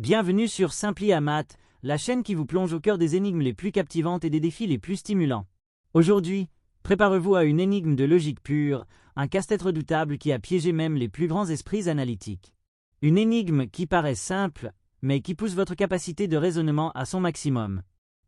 Bienvenue sur Simply Math, la chaîne qui vous plonge au cœur des énigmes les plus captivantes et des défis les plus stimulants. Aujourd'hui, préparez-vous à une énigme de logique pure, un casse-tête redoutable qui a piégé même les plus grands esprits analytiques. Une énigme qui paraît simple, mais qui pousse votre capacité de raisonnement à son maximum.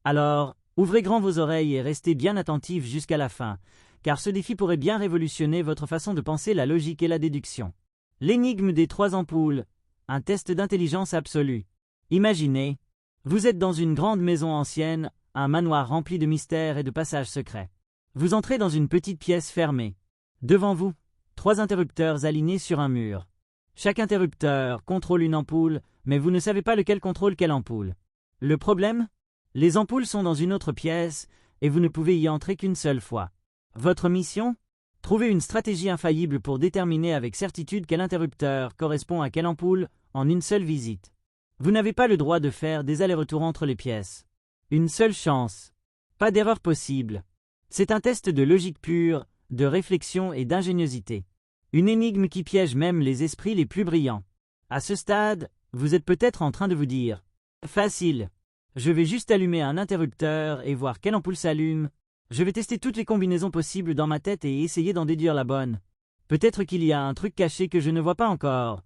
Alors, ouvrez grand vos oreilles et restez bien attentifs jusqu'à la fin, car ce défi pourrait bien révolutionner votre façon de penser la logique et la déduction. L'énigme des 3 ampoules, un test d'intelligence absolue. Imaginez, vous êtes dans une grande maison ancienne, un manoir rempli de mystères et de passages secrets. Vous entrez dans une petite pièce fermée. Devant vous, 3 interrupteurs alignés sur un mur. Chaque interrupteur contrôle une ampoule, mais vous ne savez pas lequel contrôle quelle ampoule. Le problème ? Les ampoules sont dans une autre pièce, et vous ne pouvez y entrer qu'une seule fois. Votre mission ? Trouver une stratégie infaillible pour déterminer avec certitude quel interrupteur correspond à quelle ampoule en une seule visite. Vous n'avez pas le droit de faire des allers-retours entre les pièces. Une seule chance. Pas d'erreur possible. C'est un test de logique pure, de réflexion et d'ingéniosité. Une énigme qui piège même les esprits les plus brillants. À ce stade, vous êtes peut-être en train de vous dire « Facile. Je vais juste allumer un interrupteur et voir quelle ampoule s'allume. Je vais tester toutes les combinaisons possibles dans ma tête et essayer d'en déduire la bonne. Peut-être qu'il y a un truc caché que je ne vois pas encore. »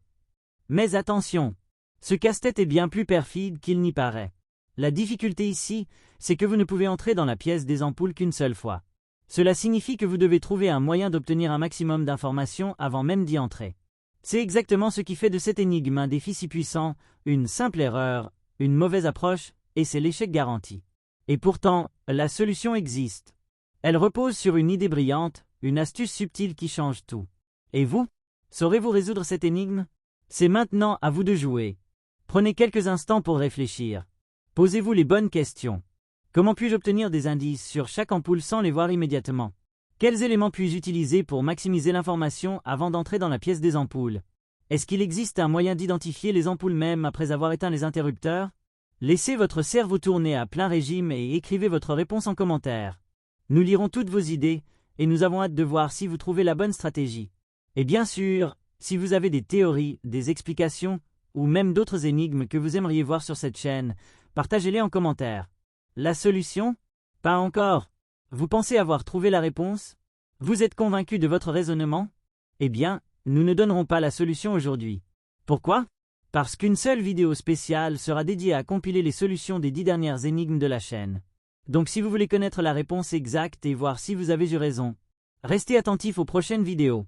Mais attention, ce casse-tête est bien plus perfide qu'il n'y paraît. La difficulté ici, c'est que vous ne pouvez entrer dans la pièce des ampoules qu'une seule fois. Cela signifie que vous devez trouver un moyen d'obtenir un maximum d'informations avant même d'y entrer. C'est exactement ce qui fait de cette énigme un défi si puissant, une simple erreur, une mauvaise approche, et c'est l'échec garanti. Et pourtant, la solution existe. Elle repose sur une idée brillante, une astuce subtile qui change tout. Et vous ? Saurez-vous résoudre cette énigme ? C'est maintenant à vous de jouer. Prenez quelques instants pour réfléchir. Posez-vous les bonnes questions. Comment puis-je obtenir des indices sur chaque ampoule sans les voir immédiatement ? Quels éléments puis-je utiliser pour maximiser l'information avant d'entrer dans la pièce des ampoules ? Est-ce qu'il existe un moyen d'identifier les ampoules même après avoir éteint les interrupteurs ? Laissez votre cerveau tourner à plein régime et écrivez votre réponse en commentaire. Nous lirons toutes vos idées et nous avons hâte de voir si vous trouvez la bonne stratégie. Et bien sûr, si vous avez des théories, des explications ou même d'autres énigmes que vous aimeriez voir sur cette chaîne, partagez-les en commentaire. La solution ? Pas encore. Vous pensez avoir trouvé la réponse ? Vous êtes convaincu de votre raisonnement ? Eh bien, nous ne donnerons pas la solution aujourd'hui. Pourquoi ? Parce qu'une seule vidéo spéciale sera dédiée à compiler les solutions des 10 dernières énigmes de la chaîne. Donc si vous voulez connaître la réponse exacte et voir si vous avez eu raison, restez attentif aux prochaines vidéos.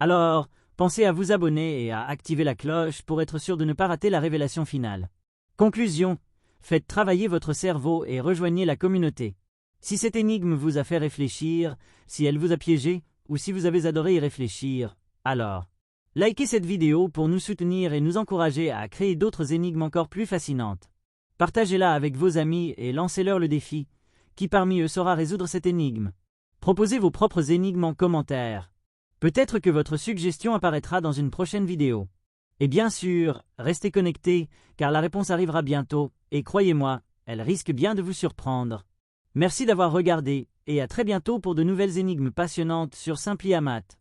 Alors, pensez à vous abonner et à activer la cloche pour être sûr de ne pas rater la révélation finale. Conclusion. Faites travailler votre cerveau et rejoignez la communauté. Si cette énigme vous a fait réfléchir, si elle vous a piégé, ou si vous avez adoré y réfléchir, alors, likez cette vidéo pour nous soutenir et nous encourager à créer d'autres énigmes encore plus fascinantes. Partagez-la avec vos amis et lancez-leur le défi. Qui parmi eux saura résoudre cette énigme ? Proposez vos propres énigmes en commentaire. Peut-être que votre suggestion apparaîtra dans une prochaine vidéo. Et bien sûr, restez connectés, car la réponse arrivera bientôt, et croyez-moi, elle risque bien de vous surprendre. Merci d'avoir regardé, et à très bientôt pour de nouvelles énigmes passionnantes sur Simply Math.